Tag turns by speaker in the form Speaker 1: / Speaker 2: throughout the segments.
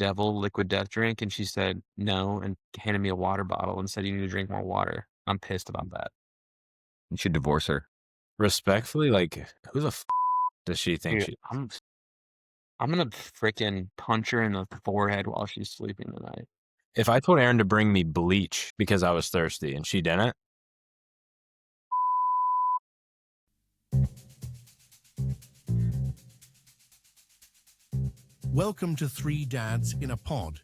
Speaker 1: Devil liquid death drink? And she said no and handed me a water bottle and said, you need to drink more water. I'm pissed about that.
Speaker 2: You should divorce her.
Speaker 3: Respectfully, like, who the does she think
Speaker 1: Dude,
Speaker 3: she?
Speaker 1: I'm gonna freaking punch her in the forehead while she's sleeping tonight.
Speaker 3: If I told Erin to bring me bleach because I was thirsty and she didn't,
Speaker 4: Welcome to Three Dads in a Pod,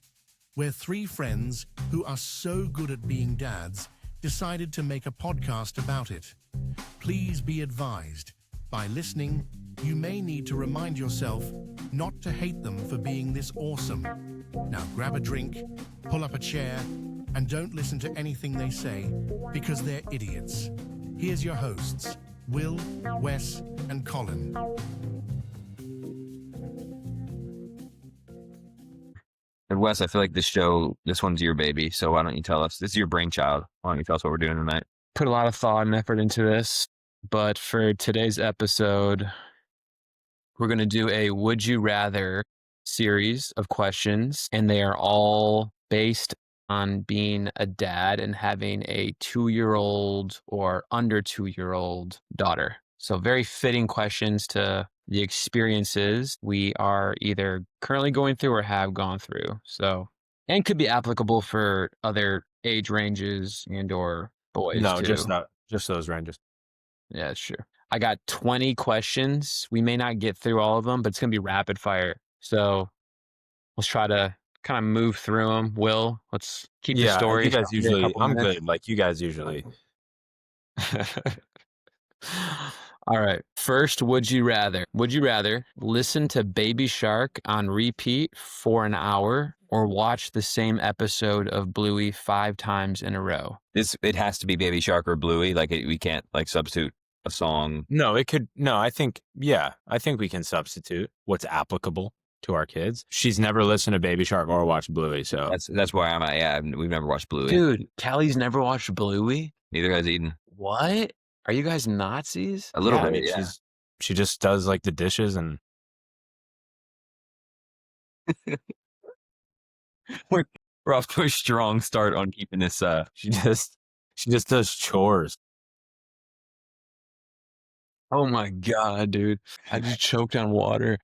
Speaker 4: where three friends who are so good at being dads decided to make a podcast about it. Please be advised, by listening, you may need to remind yourself not to hate them for being this awesome. Now grab a drink, pull up a chair, and don't listen to anything they say because they're idiots. Here's your hosts, Will, Wes, and Colin.
Speaker 2: And Wes, I feel like this one's your baby. So why don't you tell us? This is your brainchild. Why don't you tell us what we're doing tonight?
Speaker 1: Put a lot of thought and effort into this, but for today's episode, we're going to do a Would You Rather series of questions, and they are all based on being a dad and having a 2-year-old or under 2-year-old daughter. So very fitting questions to the experiences we are either currently going through or have gone through. So, and could be applicable for other age ranges and or boys
Speaker 3: no,
Speaker 1: too.
Speaker 3: just those ranges.
Speaker 1: Yeah, sure. I got 20 questions. We may not get through all of them, but it's going to be rapid fire. So let's try to kind of move through them. Will, let's keep the story.
Speaker 3: You guys usually, I'm
Speaker 1: minutes.
Speaker 3: good. Like you guys usually.
Speaker 1: All right. First, would you rather? Would you rather listen to Baby Shark on repeat for an hour or watch the same episode of Bluey 5 times in a row?
Speaker 2: It has to be Baby Shark or Bluey. Like we can't like substitute a song.
Speaker 3: No, it could. No, I think we can substitute what's applicable to our kids. She's never listened to Baby Shark or watched Bluey, so
Speaker 2: That's where I'm at. Yeah, we've never watched Bluey.
Speaker 1: Dude, Callie's never watched Bluey?
Speaker 2: Neither has Eden.
Speaker 1: What? Are you guys Nazis?
Speaker 2: A little
Speaker 3: yeah,
Speaker 2: bit.
Speaker 3: I mean,
Speaker 2: Yeah.
Speaker 3: She just does like the dishes and
Speaker 2: We're off to a strong start on keeping this.
Speaker 3: she just does chores.
Speaker 1: Oh my God, dude. I just choked on water.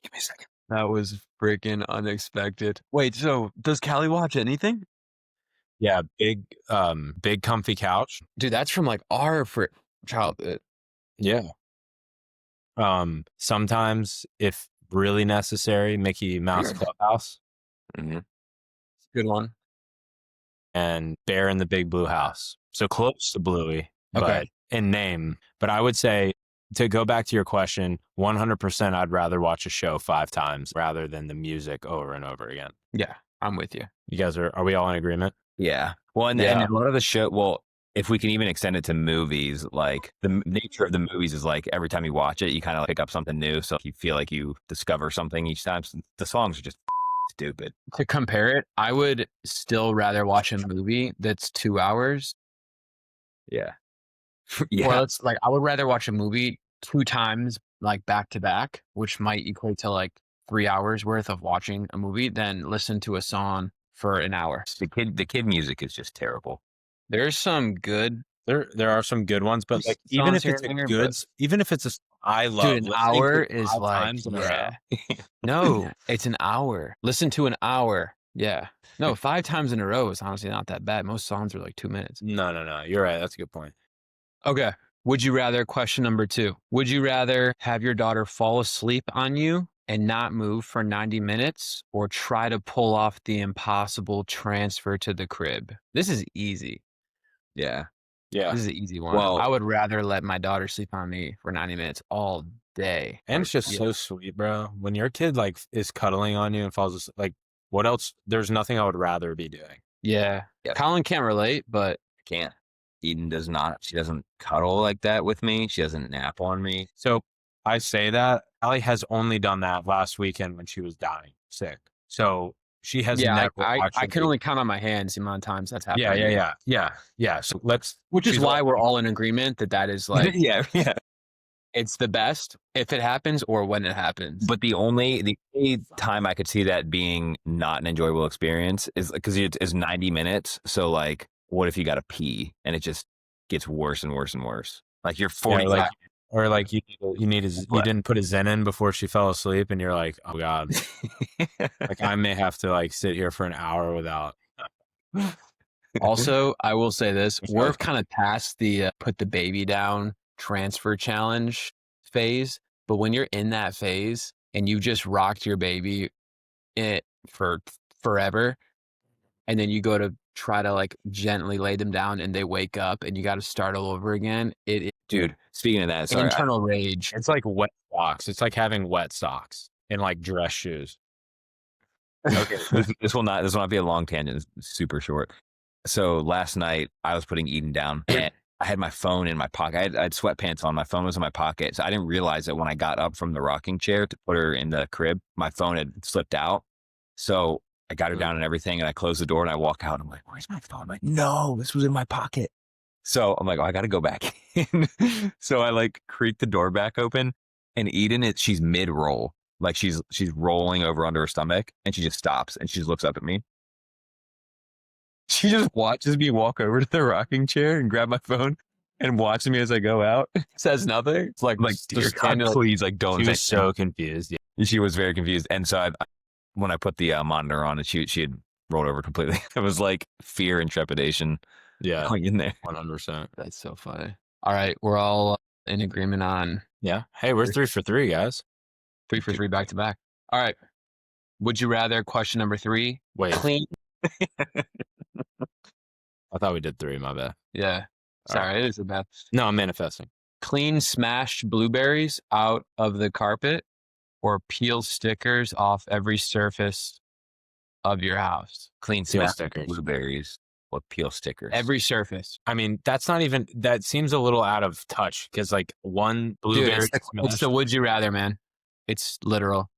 Speaker 2: Give me a second.
Speaker 1: That was freaking unexpected. Wait, so does Callie watch anything?
Speaker 3: Yeah, big comfy couch.
Speaker 1: Dude, that's from like our childhood.
Speaker 3: Yeah. Sometimes if really necessary, Mickey Mouse Clubhouse
Speaker 2: Mm-hmm.
Speaker 1: Good one.
Speaker 3: and Bear in the Big Blue House. So close to Bluey, but
Speaker 1: Okay.
Speaker 3: in name. But I would say, to go back to your question, 100% I'd rather watch a show 5 times rather than the music over and over again.
Speaker 1: Yeah, I'm with you.
Speaker 3: You guys are we all in agreement?
Speaker 2: Yeah. Well, and a lot of the show. Well, if we can even extend it to movies, like the nature of the movies is like every time you watch it, you kind of pick up something new. So you feel like you discover something each time. So the songs are just stupid.
Speaker 1: To compare it, I would still rather watch a movie that's 2 hours.
Speaker 2: Yeah.
Speaker 1: Or it's like I would rather watch a movie 2 times, like back to back, which might equate to like 3 hours worth of watching a movie than listen to a song for an hour.
Speaker 2: The kid music is just terrible.
Speaker 1: There's some good.
Speaker 3: There are some good ones, but like
Speaker 1: Songs
Speaker 3: even if
Speaker 1: here
Speaker 3: it's a
Speaker 1: and there,
Speaker 3: good,
Speaker 1: but-
Speaker 3: even if it's I love
Speaker 1: Dude, an
Speaker 3: listening
Speaker 1: hour
Speaker 3: to it
Speaker 1: is
Speaker 3: 5
Speaker 1: like,
Speaker 3: times in a row.
Speaker 1: yeah. No, it's an hour. Listen to an hour. Yeah. No, 5 times in a row is honestly not that bad. Most songs are like 2 minutes.
Speaker 3: No. You're right. That's a good point.
Speaker 1: Okay. Would you rather, question number 2, would you rather have your daughter fall asleep on you and not move for 90 minutes or try to pull off the impossible transfer to the crib? This is easy.
Speaker 2: Yeah.
Speaker 3: Yeah.
Speaker 1: This is an easy one.
Speaker 2: Well-
Speaker 1: I would rather let my daughter sleep on me for 90 minutes all day.
Speaker 3: And it's just
Speaker 1: Yeah.
Speaker 3: so sweet, bro. When your kid like is cuddling on you and falls asleep, like what else? There's nothing I would rather be doing.
Speaker 1: Yeah.
Speaker 2: Yep.
Speaker 1: Colin can't relate, but
Speaker 2: I can't. Eden does not. She doesn't cuddle like that with me. She doesn't nap on me.
Speaker 3: So I say that Allie has only done that last weekend when she was dying sick. So she has never
Speaker 1: I
Speaker 3: actually.
Speaker 1: can only count on my hands the amount of times that's happened.
Speaker 3: Yeah. So
Speaker 1: Which is
Speaker 3: she's
Speaker 1: why
Speaker 3: like-
Speaker 1: we're all in agreement that is like
Speaker 2: yeah.
Speaker 1: It's the best if it happens or when it happens.
Speaker 2: But the only time I could see that being not an enjoyable experience is because it's 90 minutes. So like, what if you got to pee and it just gets worse and worse and worse? Like you're 45.
Speaker 3: Or like you didn't put a Zen in before she fell asleep, and you're like, oh God, like I may have to like sit here for an hour without.
Speaker 1: Also, I will say this: we're kind of past the put the baby down transfer challenge phase. But when you're in that phase and you just rocked your baby for forever, and then you go to try to like gently lay them down and they wake up and you got to start all over again.
Speaker 2: Dude, speaking of that, sorry,
Speaker 1: internal rage.
Speaker 3: It's like wet socks. It's like having wet socks and like dress shoes.
Speaker 2: Okay, this will not be a long tangent. It's super short. So last night I was putting Eden down and I had my phone in my pocket. I had sweatpants on. My phone was in my pocket. So I didn't realize that when I got up from the rocking chair to put her in the crib, my phone had slipped out. So I got her down and everything, and I closed the door and I walk out. I'm like, where's my phone? I'm like, no, this was in my pocket. So I'm like, oh, I got to go back in. So I like creak the door back open, and Eden, she's mid roll. Like she's rolling over under her stomach, and she just stops and she just looks up at me. She just watches me walk over to the rocking chair and grab my phone and watches me as I go out.
Speaker 1: Says nothing. It's like
Speaker 2: dear God, please, like don't.
Speaker 3: She was so confused.
Speaker 2: Yeah. She was very confused. And so when I put the monitor on, she had rolled over completely. It was like fear and trepidation.
Speaker 3: Yeah,
Speaker 2: going in there.
Speaker 3: 100%.
Speaker 1: That's so funny. All right, we're all in agreement on.
Speaker 3: Yeah. Hey, we're 3 for 3, guys.
Speaker 1: 3 for 3 back to back. All right. Would you rather? Question number 3.
Speaker 3: Wait.
Speaker 1: Clean.
Speaker 3: I thought we did 3. My bad.
Speaker 1: Yeah. Sorry, it is a bad.
Speaker 3: No, I'm manifesting.
Speaker 1: Clean smashed blueberries out of the carpet, or peel stickers off every surface of your house.
Speaker 2: Clean
Speaker 3: Peel
Speaker 2: smashed
Speaker 3: stickers.
Speaker 2: blueberries with peel stickers.
Speaker 1: Every surface.
Speaker 3: I mean, that seems a little out of touch because like one blueberry.
Speaker 1: Dude, it's the would you rather, man. It's literal.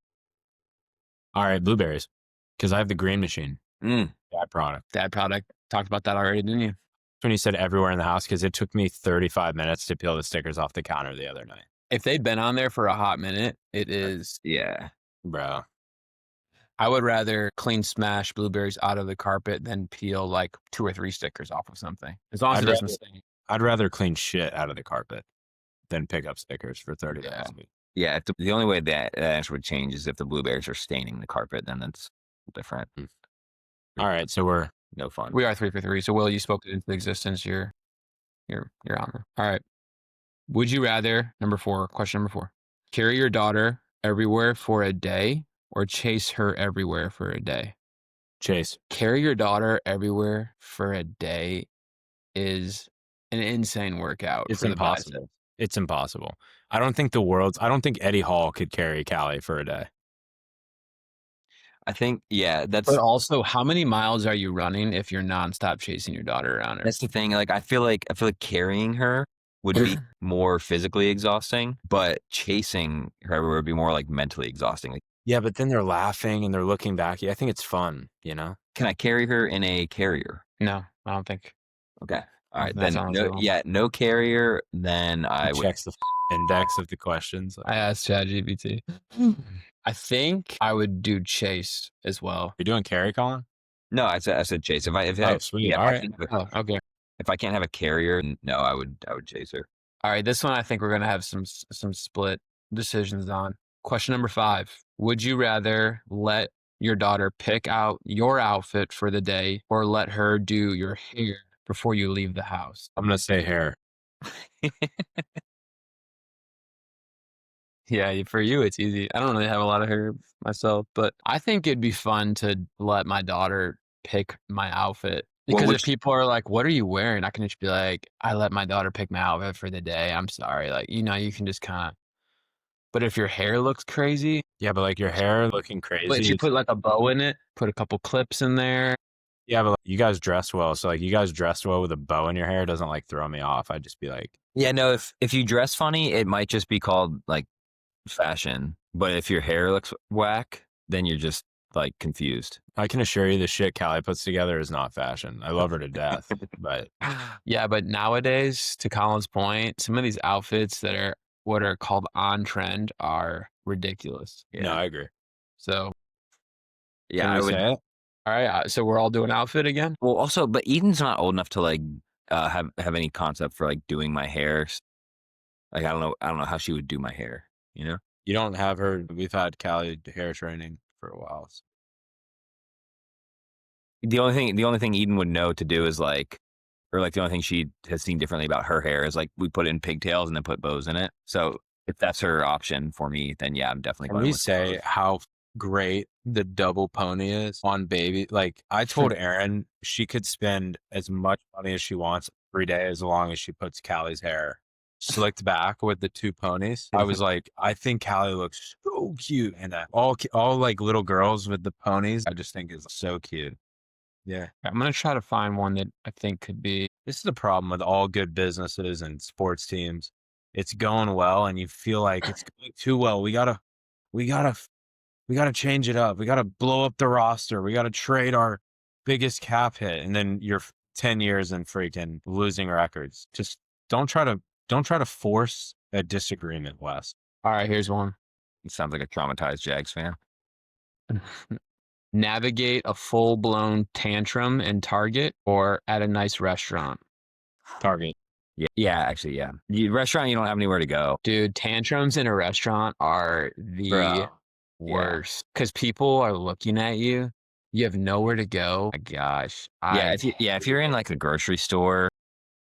Speaker 3: All right, blueberries, because I have the green machine. Bad product.
Speaker 1: Bad product. Talked about that already, didn't you?
Speaker 3: When you said everywhere in the house, because it took me 35 minutes to peel the stickers off the counter the other night.
Speaker 1: If they've been on there for a hot minute, it is.
Speaker 2: Yeah.
Speaker 3: Bro.
Speaker 1: I would rather clean smash blueberries out of the carpet than peel like 2 or 3 stickers off of something. As long as it doesn't stain.
Speaker 3: I'd rather clean shit out of the carpet than pick up stickers for 30 minutes.
Speaker 2: Yeah. If the only way that answer would change is if the blueberries are staining the carpet, then that's different.
Speaker 3: All right. So we're
Speaker 2: no fun.
Speaker 1: We are 3 for 3. So Will, you spoke it into existence. You're on there. All right. Would you rather, question number 4, carry your daughter everywhere for a day or chase her everywhere for a day?
Speaker 3: Chase.
Speaker 1: Carry your daughter everywhere for a day is an insane workout.
Speaker 3: It's impossible. It's impossible. I don't think Eddie Hall could carry Callie for a day.
Speaker 2: I think, yeah,
Speaker 1: But also, how many miles are you running if you're nonstop chasing your daughter around her?
Speaker 2: That's the thing. Like, I feel like carrying her would be more physically exhausting, but chasing her everywhere would be more like mentally exhausting. Like,
Speaker 3: yeah, but then they're laughing and they're looking back. I think it's fun, you know?
Speaker 2: Can I carry her in a carrier?
Speaker 1: No, I don't think.
Speaker 2: Okay. All right. Then no carrier. Then I would.
Speaker 3: Checks the index of the questions.
Speaker 1: I asked ChatGPT. I think I would do chase as well.
Speaker 3: You're doing carry, Colin?
Speaker 2: No, I said chase.
Speaker 3: Sweet. All right.
Speaker 1: Okay.
Speaker 2: If I can't have a carrier, no, I would chase her.
Speaker 1: All right. This one I think we're gonna have some split decisions on. Question number 5. Would you rather let your daughter pick out your outfit for the day or let her do your hair before you leave the house?
Speaker 3: I'm gonna say hair.
Speaker 1: Yeah, for you, it's easy. I don't really have a lot of hair myself, but I think it'd be fun to let my daughter pick my outfit. Because if people are like, what are you wearing? I can just be like, I let my daughter pick my outfit for the day. I'm sorry. Like, you can just kind of. But if your hair looks crazy.
Speaker 3: Yeah, but like your hair looking crazy.
Speaker 1: But you put like a bow in it, put a couple clips in there.
Speaker 3: Yeah, but like, you guys dress well. So like you guys dressed well with a bow in your hair doesn't like throw me off. I'd just be like.
Speaker 2: Yeah, no, if you dress funny, it might just be called like fashion. But if your hair looks whack, then you're just like confused.
Speaker 3: I can assure you the shit Callie puts together is not fashion. I love her to death. But
Speaker 1: yeah, but nowadays, to Colin's point, some of these outfits that are what are called on trend are ridiculous.
Speaker 3: No, I agree.
Speaker 1: So
Speaker 2: Yeah,
Speaker 3: Can
Speaker 2: I
Speaker 3: we
Speaker 2: would.
Speaker 3: say it?
Speaker 1: all right, so we're all doing outfit again.
Speaker 2: Well, also, but Eden's not old enough to like have any concept for like doing my hair. Like I don't know how she would do my hair. You know.
Speaker 3: You don't have her. We've had Callie hair training for a while. So.
Speaker 2: The only thing Eden would know to do is like, or like the only thing she has seen differently about her hair is like we put in pigtails and then put bows in it. So if that's her option for me, then yeah, I'm definitely
Speaker 3: Can
Speaker 2: going
Speaker 3: we
Speaker 2: with
Speaker 3: say
Speaker 2: bows.
Speaker 3: how great the double pony is on baby? Like I told Erin she could spend as much money as she wants every day as long as she puts Callie's hair slicked back with the two ponies. I was like, I think Callie looks so cute, and all like little girls with the ponies, I just think is so cute. Yeah,
Speaker 1: I'm gonna try to find one that I think could be.
Speaker 3: this is the problem with all good businesses and sports teams. It's going well, and you feel like it's going too well. We gotta we got to change it up. We got to blow up the roster. We got to trade our biggest cap hit. And then you're 10 years and freaking losing records. Just don't try to force a disagreement, Wes.
Speaker 1: All right, here's one.
Speaker 2: It sounds like a traumatized Jags fan.
Speaker 1: Navigate a full-blown tantrum in Target or at a nice restaurant.
Speaker 3: Target.
Speaker 2: Yeah, actually, yeah. The restaurant, you don't have anywhere to go.
Speaker 1: Dude, tantrums in a restaurant are the
Speaker 2: Bro.
Speaker 1: worst because people are looking at you. You have nowhere to go. My gosh.
Speaker 2: Yeah, if you're in like a grocery store,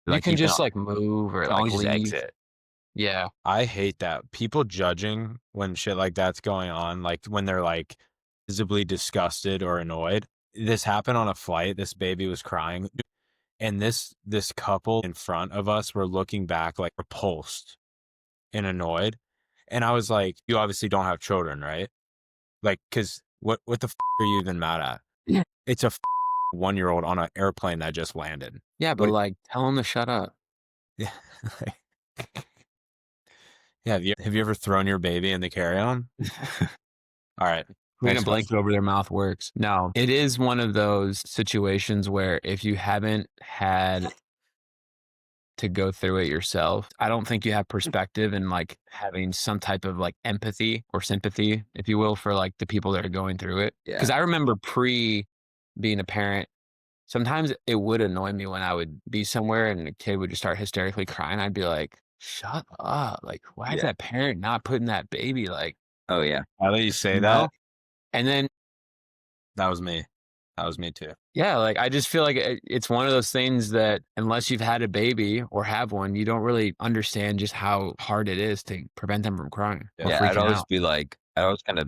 Speaker 1: you
Speaker 2: like
Speaker 1: can just like move or
Speaker 2: you can
Speaker 1: like
Speaker 2: always just
Speaker 1: leave.
Speaker 2: exit.
Speaker 1: Yeah.
Speaker 3: I hate that. People judging when shit like that's going on, like when they're like visibly disgusted or annoyed. This happened on a flight. This baby was crying. And this couple in front of us were looking back like repulsed and annoyed. And I was like, you obviously don't have children, right? Like, cause what the are you even mad at?
Speaker 1: Yeah.
Speaker 3: It's a 1-year-old on an airplane that just landed.
Speaker 1: Yeah, but
Speaker 3: What-
Speaker 1: like tell them to shut up.
Speaker 3: Yeah. Yeah. Have you ever thrown your baby in the carry-on? All right.
Speaker 1: Putting a
Speaker 3: Next
Speaker 1: blanket over their mouth works. No, it is one of those situations where if you haven't had to go through it yourself, I don't think you have perspective and like having some type of like empathy or sympathy, if you will, for like the people that are going through it.
Speaker 2: Yeah.
Speaker 1: Because I remember being a parent, sometimes it would annoy me when I would be somewhere and a kid would just start hysterically crying. I'd be like, shut up. Like, why is
Speaker 2: Yeah.
Speaker 1: that parent not putting that baby like,
Speaker 2: Oh yeah.
Speaker 3: Now that you say
Speaker 1: you
Speaker 3: that,
Speaker 1: know? And then
Speaker 3: that was me. That was me too.
Speaker 1: yeah, like I just feel like it's one of those things that unless you've had a baby or have one, you don't really understand just how hard it is to prevent them from crying or
Speaker 2: Yeah, I'd
Speaker 1: freaking
Speaker 2: always
Speaker 1: out.
Speaker 2: be like, I'd always kind of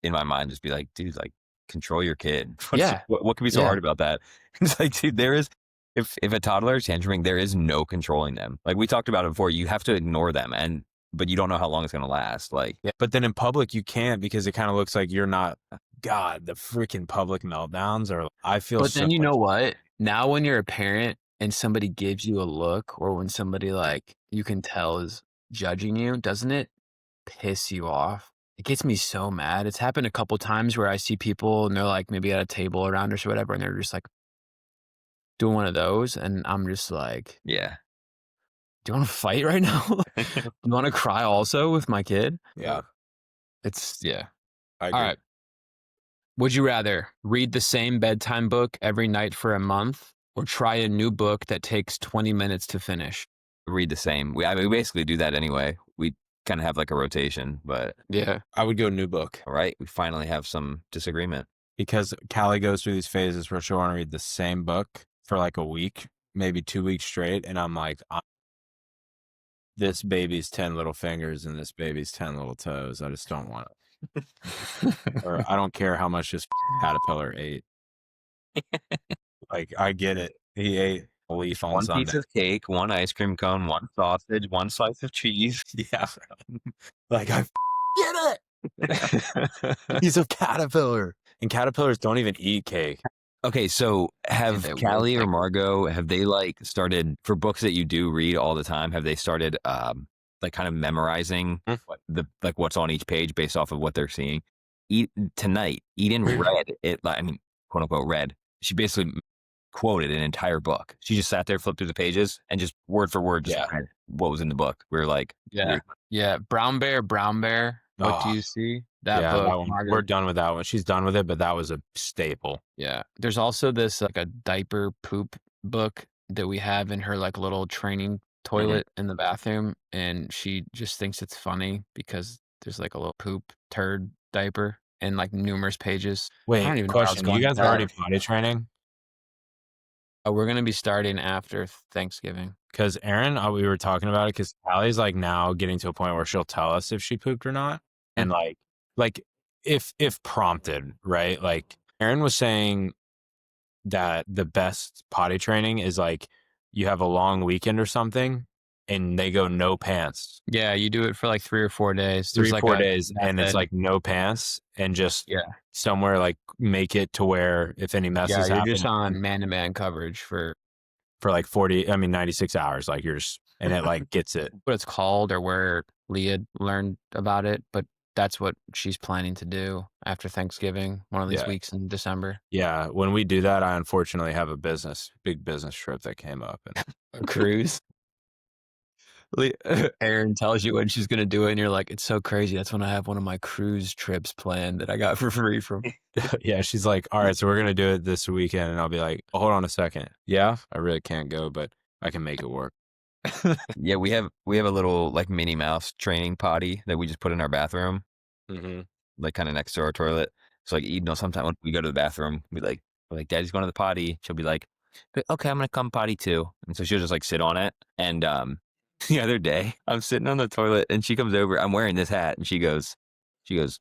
Speaker 2: in my mind just be like, dude, like control your kid.
Speaker 1: Yeah.
Speaker 2: What could be so
Speaker 1: Yeah.
Speaker 2: hard about that? It's like, dude, there is if a toddler is tantruming, there is no controlling them. Like we talked about it before, you have to ignore them, but you don't know how long it's gonna last. Like
Speaker 3: Yeah. But then in public you can't because it kind of looks like you're not. God, the freaking public meltdowns are. I feel.
Speaker 1: But
Speaker 3: so
Speaker 1: then you
Speaker 3: much-
Speaker 1: know what? Now when you're a parent and somebody gives you a look or when somebody like you can tell is judging you, doesn't it piss you off? It gets me so mad. It's happened a couple times where I see people and they're like maybe at a table around us or whatever, and they're just like doing one of those, and I'm just like,
Speaker 2: yeah.
Speaker 1: do you want to fight right now? Do you want to cry also with my kid?
Speaker 3: Yeah.
Speaker 1: Yeah.
Speaker 3: I agree.
Speaker 1: All right. Would you rather read the same bedtime book every night for a month or try a new book that takes 20 minutes to finish?
Speaker 2: Read the same. We basically do that anyway. We kind of have like a rotation, but
Speaker 1: Yeah.
Speaker 3: I would go new book
Speaker 2: all right, we finally have some disagreement.
Speaker 3: because Callie goes through these phases where she'll want to read the same book for like a week, maybe 2 weeks straight, and I'm like, this baby's 10 little fingers and this baby's 10 little toes. I just don't want it. Or I don't care how much this caterpillar ate. Like, I get it. He ate a leaf on
Speaker 2: One
Speaker 3: Sunday.
Speaker 2: piece of cake, one ice cream cone, one sausage, one slice of cheese.
Speaker 3: Yeah. Like, I get it. He's a caterpillar. And caterpillars don't even eat cake.
Speaker 2: Okay, so have
Speaker 1: they will
Speaker 2: Callie or
Speaker 1: take-
Speaker 2: Margot, have they like started for books that you do read all the time? Have they started like kind of memorizing what's on each page based off of what they're seeing? Tonight, Eden read it. I mean, quote unquote read. She basically quoted an entire book. She just sat there, flipped through the pages, and just word for word just read what was in the book. We were like,
Speaker 1: yeah. Brown Bear. What do you see? That
Speaker 3: yeah,
Speaker 1: book.
Speaker 3: that one. We're done with that one. She's done with it, but that was a staple.
Speaker 1: Yeah. There's also this like a diaper poop book that we have in her like little training toilet in the bathroom, and she just thinks it's funny because there's like a little poop turd diaper and like numerous pages. I don't
Speaker 3: Wait,
Speaker 1: even know where I was
Speaker 3: question. You
Speaker 1: going with
Speaker 3: guys are already
Speaker 1: that.
Speaker 3: potty training?
Speaker 1: We're gonna be starting after Thanksgiving.
Speaker 3: Because Aaron, we were talking about it because Allie's like now getting to a point where she'll tell us if she pooped or not. And like if prompted, right? Like Aaron was saying that the best potty training is like you have a long weekend or something and they go no pants.
Speaker 1: Yeah, you do it for like 3 or 4 days.
Speaker 3: Three,
Speaker 1: There's like
Speaker 3: 4 days, and it's
Speaker 1: method.
Speaker 3: like no pants and just
Speaker 1: Yeah.
Speaker 3: somewhere like make it to where if any messes
Speaker 1: You're
Speaker 3: happen
Speaker 1: just on man-to-man coverage for
Speaker 3: like 96 hours, like you're just, and it like gets it.
Speaker 1: what it's called or where Leah learned about it, but that's what she's planning to do after Thanksgiving, one of these weeks in December.
Speaker 3: Yeah, when we do that, I unfortunately have a big business trip that came up. And
Speaker 1: A cruise. Erin tells you when she's going to do it, and you're like, it's so crazy. That's when I have one of my cruise trips planned that I got for free from.
Speaker 3: yeah, she's like, all right, so we're going to do it this weekend. And I'll be like, oh, hold on a second. Yeah, I really can't go, but I can make it work.
Speaker 2: yeah, we have a little like Minnie Mouse training potty that we just put in our bathroom, like kind of next to our toilet. So like, you know, sometimes when we go to the bathroom, we're like, Daddy's going to the potty. She'll be like, okay, I'm going to come potty too. And so she'll just like sit on it. And the other day, I'm sitting on the toilet and she comes over. I'm wearing this hat, and she goes,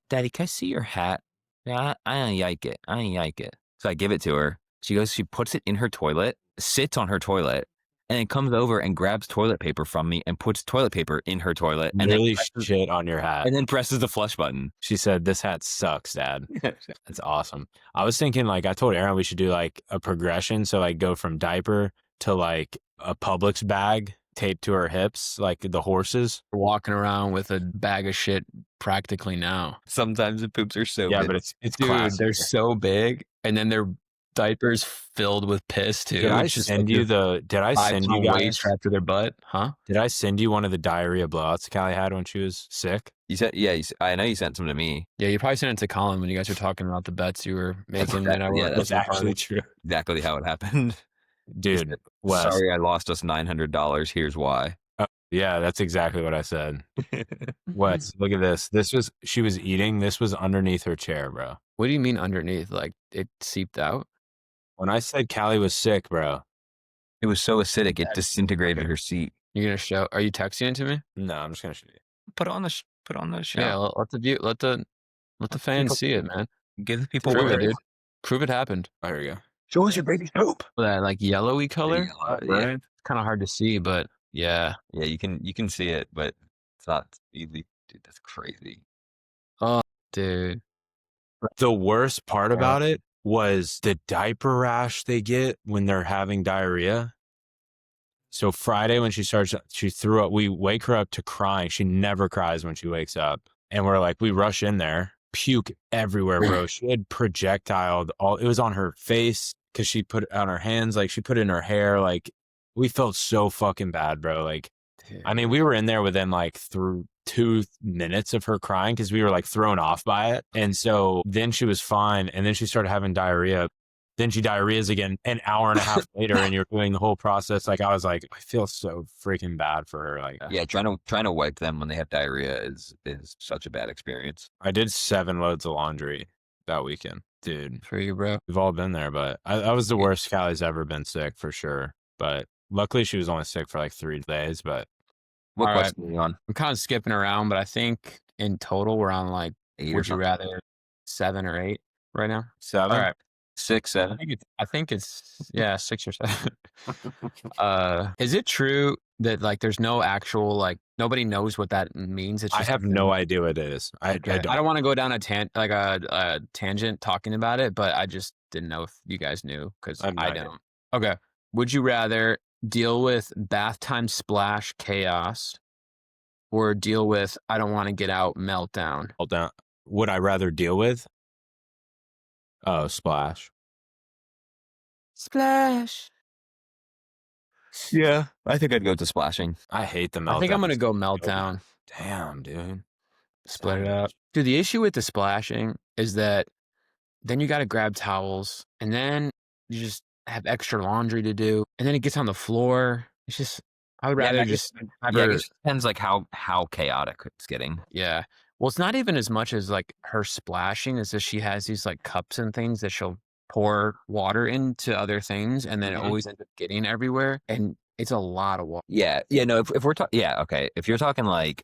Speaker 2: Daddy, can I see your hat? Yeah, I don't like it. I don't like it. So I give it to her. She puts it in her toilet, sits on her toilet, and then comes over and grabs toilet paper from me and puts toilet paper in her toilet. And
Speaker 3: Literally shit on your hat.
Speaker 2: And then presses the flush button.
Speaker 3: She said, this hat sucks, Dad. That's awesome. I was thinking, like, I told Aaron we should do like a progression. So like go from diaper to like a Publix bag taped to her hips, like the horses.
Speaker 1: We're walking around with a bag of shit practically now.
Speaker 2: Sometimes the poops are so
Speaker 3: yeah,
Speaker 2: big.
Speaker 3: but it's
Speaker 1: Dude,
Speaker 3: classic.
Speaker 1: they're so big, and then their diapers filled with piss too.
Speaker 3: Did I send you guys
Speaker 1: strapped to their butt? Huh?
Speaker 3: Did I send you one of the diarrhea blowouts Callie had when she was sick?
Speaker 2: You said, I know you sent some to me.
Speaker 1: Yeah, you probably sent it to Colin when you guys were talking about the bets you were making.
Speaker 3: That's actually true.
Speaker 2: Exactly how it happened.
Speaker 3: Dude,
Speaker 2: sorry, I lost us $900. Here's why.
Speaker 3: Yeah, that's exactly what I said. Wes, look at this. She was eating. This was underneath her chair, bro.
Speaker 1: What do you mean underneath? Like it seeped out?
Speaker 3: When I said Callie was sick, bro.
Speaker 2: It was so acidic, it disintegrated her seat.
Speaker 1: You're going to show? Are you texting it to me?
Speaker 3: No, I'm just going to show you.
Speaker 2: Put it on the show.
Speaker 1: Yeah, let the fans see it, man.
Speaker 2: Give the people
Speaker 1: Prove it,
Speaker 2: words.
Speaker 1: dude. Prove it happened.
Speaker 3: Oh, here we go.
Speaker 2: Show us your baby's poop.
Speaker 1: That like yellowy color.
Speaker 2: Yellow,
Speaker 1: right?
Speaker 2: yeah.
Speaker 1: It's kind of hard to see, but yeah.
Speaker 2: Yeah, you can see it, but it's not easy. Dude, that's crazy.
Speaker 1: Oh, dude.
Speaker 3: The worst part about it was the diaper rash they get when they're having diarrhea. So Friday when she threw up. We wake her up to crying. She never cries when she wakes up. And we're like, we rush in there, puke everywhere, bro. She had projectiled it was on her face because she put it on her hands. Like she put it in her hair. Like we felt so fucking bad, bro. Like, I mean, we were in there within like through 2 minutes of her crying because we were like thrown off by it. And so then she was fine. And then she started having diarrhea. Then she diarrheas again an hour and a half later, and you're doing the whole process. Like I was like, I feel so freaking bad for her. Like,
Speaker 2: yeah, trying to wipe them when they have diarrhea is such a bad experience.
Speaker 3: I did 7 loads of laundry that weekend, dude.
Speaker 1: For you, bro.
Speaker 3: We've all been there, but I was the worst Callie's ever been sick for sure. But luckily, she was only sick for like 3 days. But
Speaker 2: what question are you on?
Speaker 1: I'm kind of skipping around, but I think in total we're on like 8 would you rather 7 or 8 right now?
Speaker 3: 7.
Speaker 1: All right.
Speaker 2: 6, 7.
Speaker 1: I think it's 6 or 7. Is it true that like there's no actual like nobody knows what that means? It's just
Speaker 3: I have no idea what it is. I
Speaker 1: don't want to go down a tangent talking about it, but I just didn't know if you guys knew because I don't. Okay. Would you rather deal with bath time splash chaos or deal with I don't want to get out meltdown?
Speaker 3: Meltdown. Would I rather deal with? Oh, splash.
Speaker 1: Splash.
Speaker 2: Yeah, I think I'd go to splashing.
Speaker 3: I hate the meltdown.
Speaker 1: I think I'm gonna go meltdown.
Speaker 3: Damn, dude.
Speaker 1: Split it up. Dude, the issue with the splashing is that then you got to grab towels, and then you just have extra laundry to do, and then it gets on the floor. It's just, I would rather just have
Speaker 2: Yeah, I
Speaker 1: her.
Speaker 2: guess it depends like how chaotic it's getting.
Speaker 1: Yeah. Well, it's not even as much as like her splashing, as that she has these like cups and things that she'll pour water into other things, and then it always ends up getting everywhere, and it's a lot of water.
Speaker 2: Yeah, no. If we're talking, yeah, okay. If you're talking like,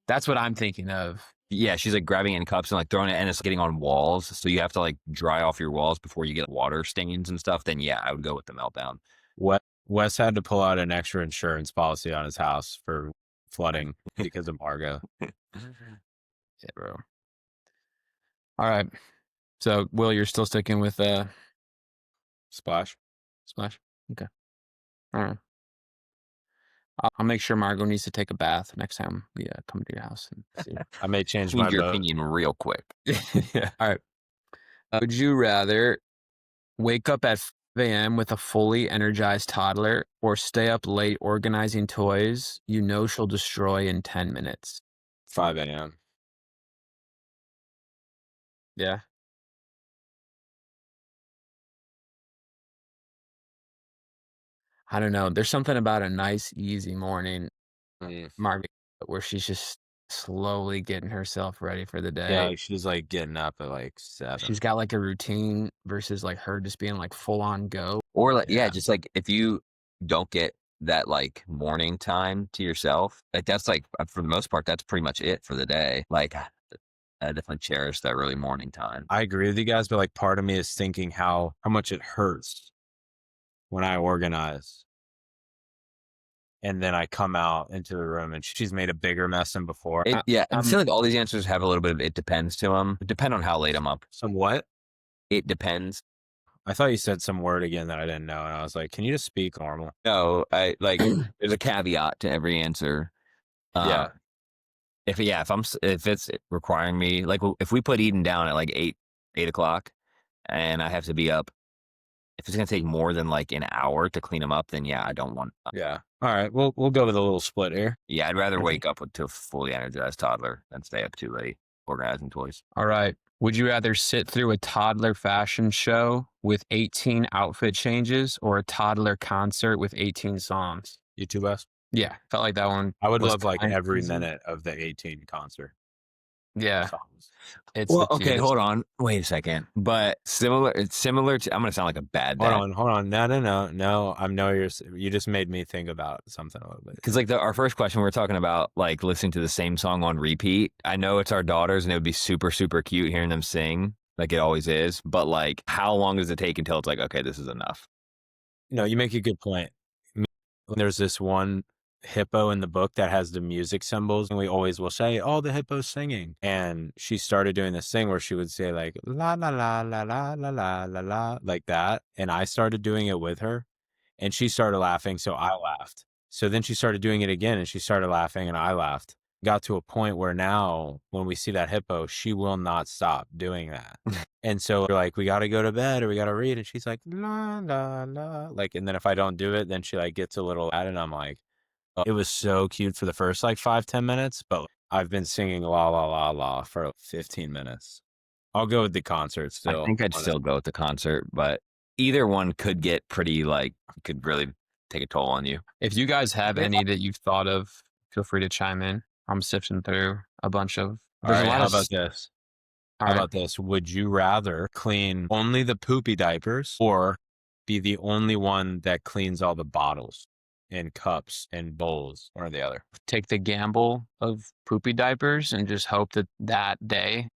Speaker 1: That's what I'm thinking of.
Speaker 2: yeah, she's like grabbing it in cups and like throwing it, and it's getting on walls, so you have to like dry off your walls before you get water stains and stuff. Then yeah, I would go with the meltdown.
Speaker 3: Wes had to pull out an extra insurance policy on his house for flooding because of Margot.
Speaker 1: Yeah, bro. All right. So, Will, you're still sticking with
Speaker 3: Splash.
Speaker 1: Splash? Okay. All right. I'll make sure Margot needs to take a bath next time we come to your house and see.
Speaker 3: I may change
Speaker 2: Change
Speaker 3: my
Speaker 2: your
Speaker 3: vote.
Speaker 2: opinion real quick.
Speaker 1: Yeah. All right. Would you rather wake up at 5 a.m. with a fully energized toddler or stay up late organizing toys you know she'll destroy in 10 minutes?
Speaker 3: 5 a.m.
Speaker 1: Yeah. I don't know. There's something about a nice, easy morning, Margot, where she's just slowly getting herself ready for the day.
Speaker 3: Yeah, like she's like getting up at like 7.
Speaker 1: She's got like a routine versus like her just being like full on go.
Speaker 2: Or like, yeah,
Speaker 3: Yeah.
Speaker 2: just like if you don't get that like morning time to yourself, like that's like for the most part, that's pretty much it for the day. Like I definitely cherish that early morning time.
Speaker 3: I agree with you guys, but like part of me is thinking how much it hurts when I organize. And then I come out into the room and she's made a bigger mess than before.
Speaker 2: Yeah, I feel like all these answers have a little bit of it depends to them. Depend on how late I'm up.
Speaker 3: Some what?
Speaker 2: It depends.
Speaker 3: I thought you said some word again that I didn't know. And I was like, can you just speak normal?
Speaker 2: No, I like there's a caveat to every answer.
Speaker 3: Yeah.
Speaker 2: If it's requiring me, like if we put Eden down at like 8 o'clock and I have to be up, if it's gonna take more than like an hour to clean them up, then yeah, I don't want.
Speaker 3: Yeah. All right. We'll go with a little split here.
Speaker 2: Yeah, I'd rather wake up to a fully energized toddler than stay up too late organizing toys.
Speaker 1: All right. Would you rather sit through a toddler fashion show with 18 outfit changes or a toddler concert with 18 songs?
Speaker 3: You two best?
Speaker 1: Yeah. Felt like that one.
Speaker 3: I would
Speaker 1: was
Speaker 3: love like
Speaker 1: kind of
Speaker 3: every
Speaker 1: easy.
Speaker 3: minute of the 18 concert.
Speaker 1: Yeah.
Speaker 3: songs.
Speaker 1: It's
Speaker 2: Well,
Speaker 1: the
Speaker 2: okay,
Speaker 1: cutest.
Speaker 2: hold on. Wait a second. But it's similar to, I'm going to sound like a bad dad.
Speaker 3: Hold on. No. I know you just made me think about something a little bit.
Speaker 2: Because like our first question, we were talking about like listening to the same song on repeat. I know it's our daughters and it would be super, super cute hearing them sing like it always is. But like, how long does it take until it's like, okay, this is enough?
Speaker 3: No, you make a good point. There's this one hippo in the book that has the music symbols, and we always will say, oh, the hippo's singing. And she started doing this thing where she would say like la la la la la la la la la, like that. And I started doing it with her and she started laughing, so I laughed. So then she started doing it again and she started laughing and I laughed. Got to a point where now when we see that hippo, she will not stop doing that. And so we're like, we got to go to bed or we got to read. And she's like, la, la, la. Like, and then if I don't do it, then she like gets a little mad and I'm like, oh. It was so cute for the first like 5-10 minutes, but I've been singing la, la, la, la for 15 minutes. I'll go with the concert still.
Speaker 2: I think I'd still go with the concert, but either one could get pretty like, could really take a toll on you.
Speaker 1: If you guys have any that you've thought of, feel free to chime in. I'm sifting through a bunch of.
Speaker 3: All right, how about this? How about this? Would you rather clean only the poopy diapers or be the only one that cleans all the bottles and cups and bowls? One or the other.
Speaker 1: Take the gamble of poopy diapers and just hope that that day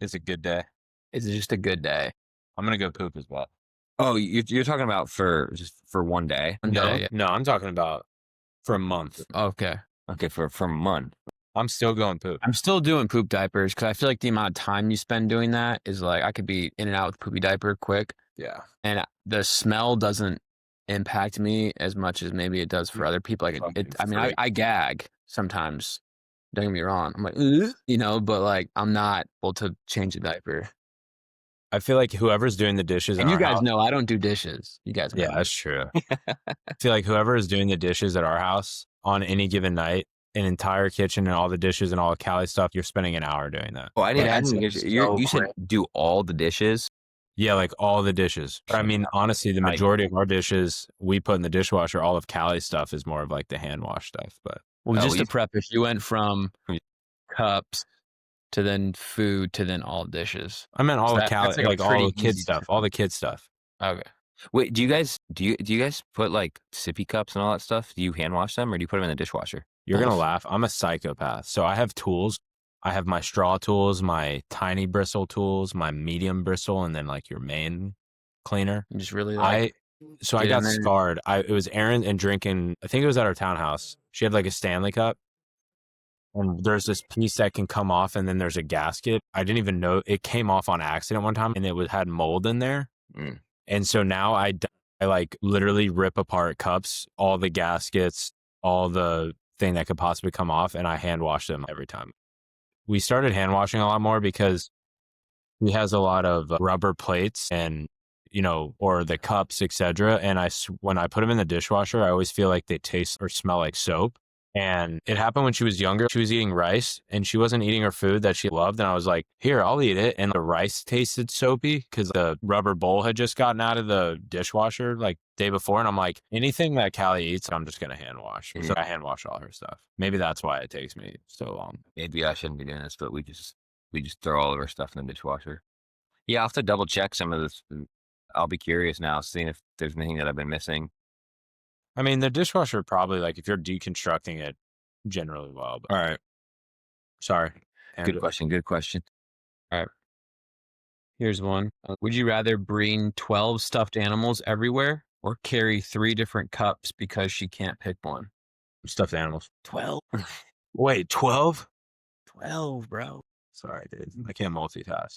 Speaker 3: It's a good day.
Speaker 1: is just a good day.
Speaker 3: I'm going to go poop as well.
Speaker 2: Oh, you're talking about for just for one day?
Speaker 3: No, I'm talking about for a month.
Speaker 1: Okay.
Speaker 2: Okay, for a month.
Speaker 3: I'm still going poop.
Speaker 1: I'm still doing poop diapers because I feel like the amount of time you spend doing that is like I could be in and out with poopy diaper quick.
Speaker 3: Yeah.
Speaker 1: And the smell doesn't impact me as much as maybe it does for other people. Like I gag sometimes. Don't get me wrong. I'm like, but like I'm not able to change a diaper.
Speaker 3: I feel like whoever's doing the dishes in
Speaker 1: And you
Speaker 3: our
Speaker 1: guys
Speaker 3: house,
Speaker 1: know I don't do dishes. You guys know
Speaker 3: yeah,
Speaker 1: me.
Speaker 3: that's true. I feel like whoever is doing the dishes at our house on any given night, an entire kitchen and all the dishes and all the Callie stuff, you're spending an hour doing that.
Speaker 2: Oh, I
Speaker 1: It
Speaker 2: didn't. I
Speaker 1: adds
Speaker 2: didn't
Speaker 1: up
Speaker 2: get
Speaker 1: so
Speaker 2: you said
Speaker 1: quick.
Speaker 2: do all the dishes.
Speaker 3: Yeah, like all the dishes. But I mean, honestly, the majority of our dishes we put in the dishwasher. All of Callie's stuff is more of like the hand wash stuff. But
Speaker 1: Well,
Speaker 2: Oh,
Speaker 1: just to
Speaker 2: we
Speaker 1: preface, you went from
Speaker 2: Hmm.
Speaker 1: cups to then food to then all dishes.
Speaker 3: I meant all
Speaker 1: So
Speaker 3: of
Speaker 1: that's
Speaker 3: Callie,
Speaker 1: like a
Speaker 3: like all
Speaker 1: pretty
Speaker 3: the kid
Speaker 1: easy
Speaker 3: stuff, all the kid stuff.
Speaker 1: Okay.
Speaker 2: Wait, do you guys put like sippy cups and all that stuff? Do you hand wash them or do you put them in the dishwasher?
Speaker 3: You're gonna
Speaker 1: Both.
Speaker 3: laugh. I'm a psychopath. So I have tools. I have my straw tools, my tiny bristle tools, my medium bristle, and then like your main cleaner.
Speaker 1: You just really like
Speaker 3: I
Speaker 1: get
Speaker 3: got
Speaker 1: in there.
Speaker 3: scarred. It was Erin and drinking. I think it was at our townhouse. She had like a Stanley cup, and there's this piece that can come off, and then there's a gasket. I didn't even know it came off on accident one time, and had mold in there.
Speaker 2: Mm.
Speaker 3: And so now I like literally rip apart cups, all the gaskets, all the thing that could possibly come off, and I hand wash them every time. We started hand washing a lot more because he has a lot of rubber plates and, or the cups, etc. And when I put them in the dishwasher, I always feel like they taste or smell like soap. And it happened when she was younger. She was eating rice and she wasn't eating her food that she loved. And I was like, here, I'll eat it. And the rice tasted soapy because the rubber bowl had just gotten out of the dishwasher like day before. And I'm like, anything that Callie eats, I'm just going to hand wash. So I hand wash all her stuff. Maybe that's why it takes me so long.
Speaker 2: Maybe I shouldn't be doing this, but we just throw all of our stuff in the dishwasher. Yeah, I'll have to double check some of this. I'll be curious now, seeing if there's anything that I've been missing.
Speaker 3: I mean, the dishwasher probably, like, if you're deconstructing it generally well. But... All right. Sorry.
Speaker 2: Good question. Good question.
Speaker 1: All right. Here's one. Would you rather bring 12 stuffed animals everywhere or carry 3 different cups because she can't pick one?
Speaker 3: Stuffed animals.
Speaker 1: 12?
Speaker 3: Wait, 12?
Speaker 1: 12, bro.
Speaker 3: Sorry, dude. I can't multitask.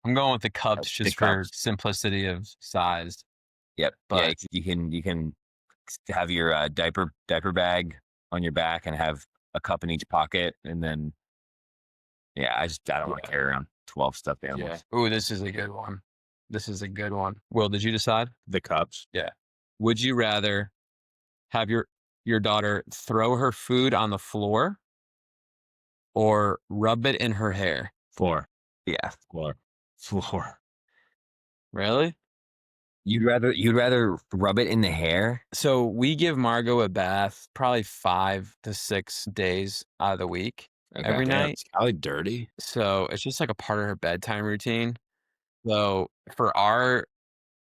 Speaker 1: I'm going with the cups
Speaker 2: The
Speaker 1: just for
Speaker 2: cups.
Speaker 1: simplicity of size.
Speaker 2: Yep.
Speaker 1: But
Speaker 2: yeah, you can have your diaper bag on your back and have a cup in each pocket, and then I don't want to carry around 12 stuffed animals.
Speaker 1: Ooh, this is a good one. This is a good one. Will, did you decide?
Speaker 3: The cups.
Speaker 1: Yeah. Would you rather have your daughter throw her food on the floor or rub it in her hair?
Speaker 3: Floor.
Speaker 2: Yeah.
Speaker 3: Floor.
Speaker 1: Really?
Speaker 2: You'd rather rub it in the hair?
Speaker 1: So we give Margot a bath probably 5 to 6 days out of the week, every night.
Speaker 3: It's probably dirty.
Speaker 1: So it's just like a part of her bedtime routine. So for our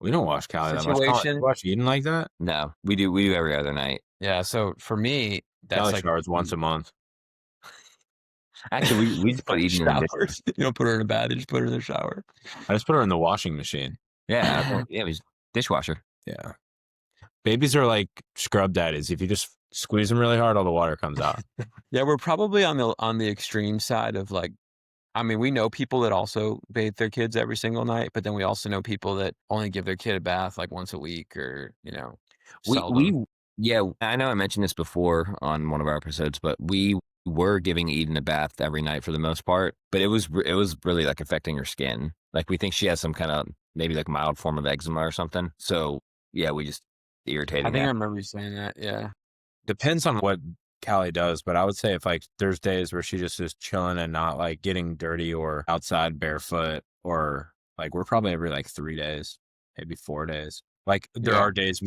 Speaker 3: We don't wash Callie that much.
Speaker 1: situation,
Speaker 3: You wash Eden like that?
Speaker 2: No, we do every other night.
Speaker 1: yeah. So for me, that's
Speaker 3: Callie
Speaker 1: like
Speaker 3: showers once a month.
Speaker 2: Actually, we just put Eden in the
Speaker 1: showers. You don't put her in a bath; you just put her in the shower.
Speaker 3: I just put her in the washing machine.
Speaker 2: Yeah, it was dishwasher.
Speaker 3: Yeah. Babies are like scrub daddies. If you just squeeze them really hard, all the water comes out.
Speaker 1: Yeah, we're probably on the extreme side of like, I mean, we know people that also bathe their kids every single night, but then we also know people that only give their kid a bath like once a week or, seldom.
Speaker 2: I know I mentioned this before on one of our episodes, but we were giving Eden a bath every night for the most part, but it was really like affecting her skin. Like we think she has some kind of maybe like mild form of eczema or something. So yeah, we just irritated.
Speaker 1: I think I remember you saying that. Yeah.
Speaker 3: Depends on what Callie does, but I would say if like there's days where she just is chilling and not like getting dirty or outside barefoot, or like we're probably every like 3 days, maybe 4 days. Like there are days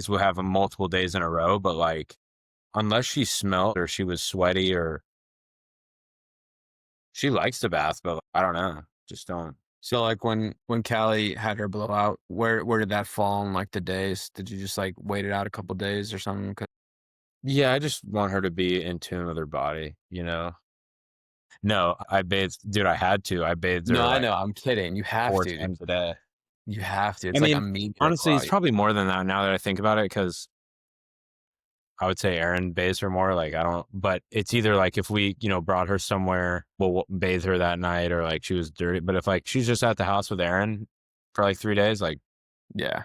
Speaker 3: we'll have multiple days in a row, but like unless she smelled or she was sweaty or she likes the bath, but I don't know, just don't.
Speaker 1: So like when Callie had her blowout, where did that fall in like the days? Did you just like wait it out a couple days or something?
Speaker 3: Yeah, I just want her to be in tune with her body, No, I bathed, dude. I had to. I bathed her.
Speaker 1: No, I
Speaker 3: like
Speaker 1: know. I'm kidding. You have
Speaker 3: 4
Speaker 1: to.
Speaker 3: times a day.
Speaker 1: You have to. It's
Speaker 3: I
Speaker 1: like
Speaker 3: mean,
Speaker 1: immediate
Speaker 3: honestly, it's
Speaker 1: blowout.
Speaker 3: probably more than that now that I think about it, because I would say Erin bathes her more. Like, I don't, but it's either like if we, brought her somewhere, we'll bathe her that night, or like she was dirty. But if like she's just at the house with Erin for like 3 days, like,
Speaker 1: Yeah.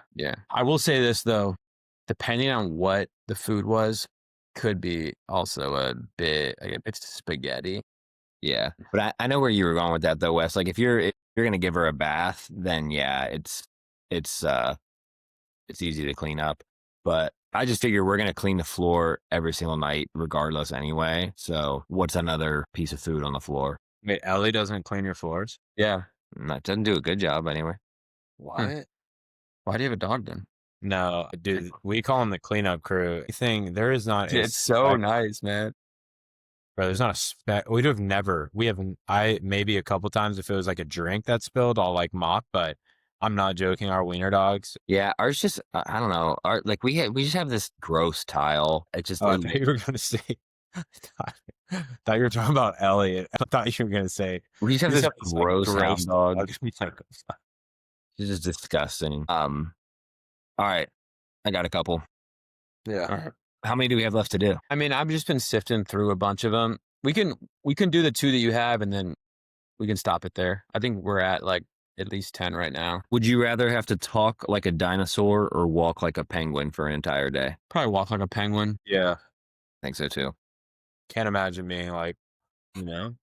Speaker 1: I will say this though, depending on what the food was, could be also a bit, like it's spaghetti.
Speaker 2: Yeah, but I know where you were going with that though, Wes. Like if you're gonna give her a bath, then yeah, it's easy to clean up. But I just figure we're gonna clean the floor every single night, regardless, anyway. So what's another piece of food on the floor?
Speaker 3: Wait, Ellie doesn't clean your floors?
Speaker 1: Yeah.
Speaker 2: That doesn't do a good job anyway.
Speaker 3: What?
Speaker 1: Why do you have a dog then?
Speaker 3: No, dude, we call them the cleanup crew. There is not a
Speaker 1: It's so
Speaker 3: speck,
Speaker 1: nice, man.
Speaker 3: bro. There's not a speck. We haven't, maybe a couple times if it was like a drink that spilled, I'll like mop, but I'm not joking. Our wiener dogs.
Speaker 2: Yeah, ours just I don't know. We just have this gross tile. It just
Speaker 3: Oh, I thought you were going to say, thought you were talking about Elliot. I thought you were going to say,
Speaker 2: we just have
Speaker 3: we
Speaker 2: this
Speaker 3: just have like,
Speaker 2: gross house dog.
Speaker 3: dog.
Speaker 2: It's just disgusting. All right, I got a couple.
Speaker 3: Yeah.
Speaker 1: All right.
Speaker 2: How many do we have left to do?
Speaker 1: I mean, I've just been sifting through a bunch of them. We can do the 2 that you have, and then we can stop it there. I think we're at like at least 10 right now.
Speaker 2: Would you rather have to talk like a dinosaur or walk like a penguin for an entire day?
Speaker 1: Probably walk like a penguin.
Speaker 3: Yeah.
Speaker 2: I think so too.
Speaker 3: Can't imagine being like, you know,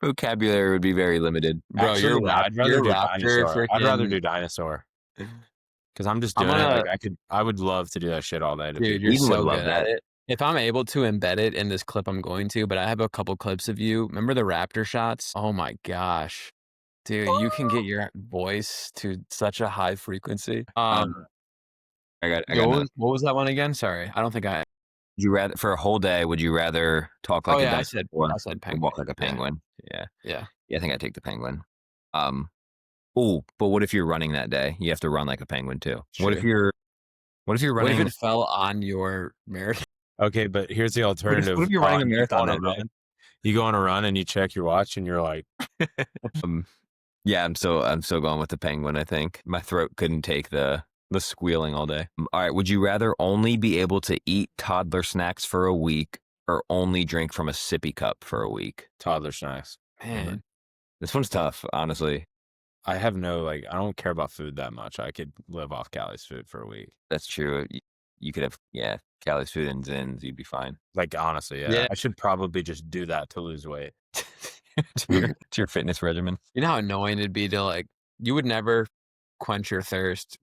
Speaker 2: Vocabulary would be very limited.
Speaker 1: Bro,
Speaker 3: actually,
Speaker 1: you're
Speaker 3: no, I'd rather
Speaker 1: you're
Speaker 3: do
Speaker 1: raptor
Speaker 3: dinosaur. I'd rather
Speaker 1: freaking
Speaker 3: do dinosaur. Because I'm just
Speaker 1: I'm
Speaker 3: doing it.
Speaker 1: gonna
Speaker 3: Like I would love to do that shit all day.
Speaker 1: dude, you're
Speaker 2: Eden would
Speaker 1: so
Speaker 2: love
Speaker 1: good
Speaker 2: that.
Speaker 1: at it. If I'm able to embed it in this clip, I'm going to, but I have a couple clips of you. Remember the raptor shots? Oh my gosh. Dude, you can get your voice to such a high frequency.
Speaker 2: I got
Speaker 1: Yo,
Speaker 2: another.
Speaker 1: what was that one again? Sorry. I don't think I
Speaker 2: Would you rather for a whole day? Would you rather talk like
Speaker 1: Oh
Speaker 2: a
Speaker 1: yeah,
Speaker 2: dinosaur
Speaker 1: I said
Speaker 2: or
Speaker 1: penguin.
Speaker 2: walk like a
Speaker 1: Yeah.
Speaker 2: penguin? Yeah.
Speaker 1: Yeah.
Speaker 2: Yeah, I think I'd take the penguin. Oh, but what if you're running that day? You have to run like a penguin too. What if
Speaker 1: True.
Speaker 2: you're
Speaker 1: What
Speaker 2: running?
Speaker 1: if it fell on your marathon?
Speaker 3: Okay, but here's the alternative.
Speaker 2: what if you're running a
Speaker 3: You go
Speaker 2: marathon
Speaker 3: on
Speaker 2: that day?
Speaker 3: run. You go on a run and you check your watch and you're like,
Speaker 2: Yeah, I'm still going with the penguin. I think my throat couldn't take the squealing all day. All right, would you rather only be able to eat toddler snacks for a week or only drink from a sippy cup for a week?
Speaker 3: toddler snacks.
Speaker 1: Man,
Speaker 2: This one's tough, honestly.
Speaker 3: I have no, like, I don't care about food that much. I could live off Callie's food for a week.
Speaker 2: That's true. You could have, yeah, Callie's food and Zins, you'd be fine.
Speaker 3: Like, honestly, yeah.
Speaker 1: Yeah.
Speaker 3: I should probably just do that to lose weight.
Speaker 2: to your fitness regimen.
Speaker 1: you know how annoying it'd be to like you would never quench your thirst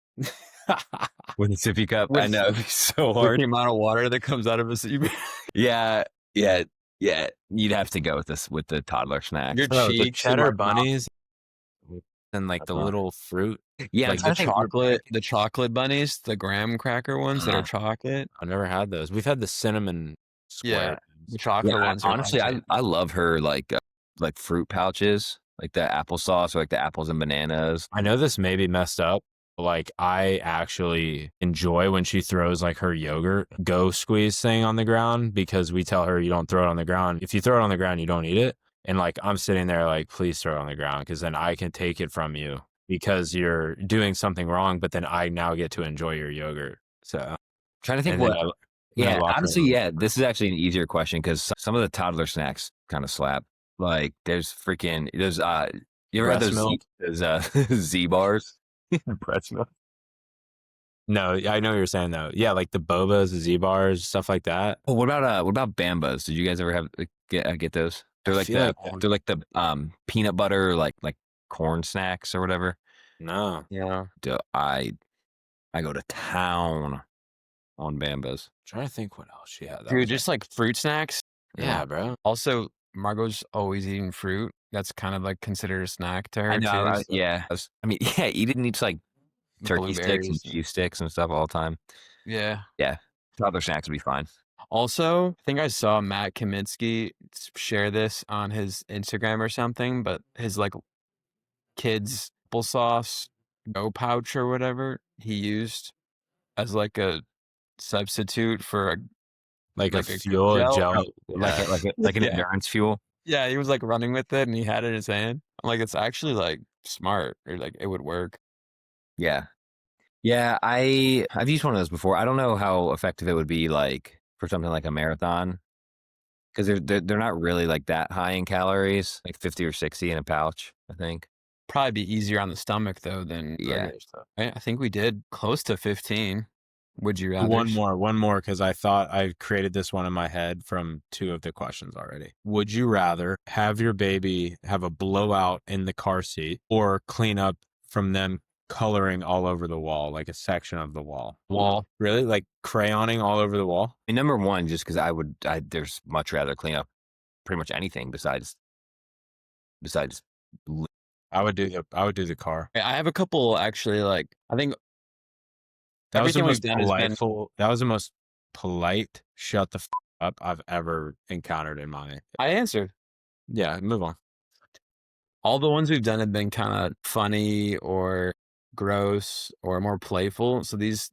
Speaker 2: With a sippy cup,
Speaker 1: With-
Speaker 2: I know, it'd be so
Speaker 1: with
Speaker 2: hard.
Speaker 1: the amount of water that comes out of a CB.
Speaker 2: Yeah. You'd have to go with this with the toddler snacks.
Speaker 1: Your
Speaker 3: Bro, the
Speaker 1: cheeks and,
Speaker 3: cheddar
Speaker 1: like,
Speaker 3: bunnies and like
Speaker 2: That's
Speaker 3: the
Speaker 2: not-
Speaker 3: little fruit.
Speaker 2: Yeah,
Speaker 1: like
Speaker 2: I'm trying to think-
Speaker 1: the chocolate bunnies, the graham cracker ones that are chocolate.
Speaker 3: I've never had those. We've had the cinnamon square.
Speaker 1: Yeah.
Speaker 3: things.
Speaker 1: The chocolate
Speaker 2: Yeah,
Speaker 1: ones. are
Speaker 2: honestly,
Speaker 1: my
Speaker 2: I love her like fruit pouches, like the applesauce or like the apples and bananas.
Speaker 3: I know this may be messed up. But like I actually enjoy when she throws like her yogurt go squeeze thing on the ground because we tell her you don't throw it on the ground. If you throw it on the ground, you don't eat it. And like I'm sitting there like, please throw it on the ground because then I can take it from you because you're doing something wrong. But then I now get to enjoy your yogurt. So
Speaker 2: Trying to think
Speaker 3: and then
Speaker 2: what.
Speaker 3: I
Speaker 2: Yeah,
Speaker 3: lock her
Speaker 2: honestly,
Speaker 3: in.
Speaker 2: yeah. This is actually an easier question because some of the toddler snacks kind of slap. Like there's freaking those. You ever had
Speaker 3: Breast
Speaker 2: those
Speaker 3: milk?
Speaker 2: Z bars? Breast milk.
Speaker 3: No, I know what you're saying though. Yeah, like the bobas, the Z bars, stuff like that.
Speaker 2: Oh, what about Bambas? Did you guys ever have get those? They're
Speaker 3: I
Speaker 2: like
Speaker 3: feel
Speaker 2: they're like the peanut butter like corn snacks or whatever.
Speaker 3: No.
Speaker 1: Yeah.
Speaker 2: I go to town on Bambas.
Speaker 3: Trying to think what else she had. That
Speaker 1: Dude,
Speaker 3: was
Speaker 1: just like fruit snacks.
Speaker 3: yeah, bro.
Speaker 1: Also, Margot's always eating fruit. That's kind of like considered a snack to her.
Speaker 2: I know.
Speaker 1: too, so
Speaker 2: Yeah. I mean, yeah. Eden eats like turkey sticks and
Speaker 1: blueberries.
Speaker 2: cheese sticks and stuff all the time.
Speaker 1: Yeah.
Speaker 2: Toddler snacks would be fine.
Speaker 1: Also, I think I saw Matt Kaminsky share this on his Instagram or something, but his like kids applesauce go pouch or whatever he used as like a substitute for a
Speaker 3: Like a
Speaker 1: like a
Speaker 3: fuel
Speaker 1: gel?
Speaker 3: gel.
Speaker 2: Like
Speaker 3: Yeah.
Speaker 2: like an
Speaker 1: Yeah.
Speaker 2: endurance fuel.
Speaker 1: Yeah, he was like running with it and he had it in his hand. I'm like, it's actually like smart or like it would work.
Speaker 2: Yeah. Yeah, I've used one of those before. I don't know how effective it would be like for something like a marathon because they're not really like that high in calories, like 50 or 60 in a pouch, I think.
Speaker 1: Probably be easier on the stomach though than
Speaker 2: Yeah.
Speaker 1: regular stuff. Right? I think we did close to 15. Would you rather?
Speaker 3: One more, because I thought I created this one in my head from 2 of the questions already. Would you rather have your baby have a blowout in the car seat or clean up from them coloring all over the wall, like a section of the wall? Really? Like crayoning all over the wall?
Speaker 2: I mean, number one, just because there's much rather clean up pretty much anything besides.
Speaker 3: I would do the car.
Speaker 1: I have a couple actually. Like I think
Speaker 3: That was the
Speaker 1: everything we've
Speaker 3: most
Speaker 1: done has been.
Speaker 3: That was the most polite shut the up I've ever encountered in my.
Speaker 1: I answered.
Speaker 3: Yeah, move on.
Speaker 1: All the ones we've done have been kind of funny or gross or more playful. So these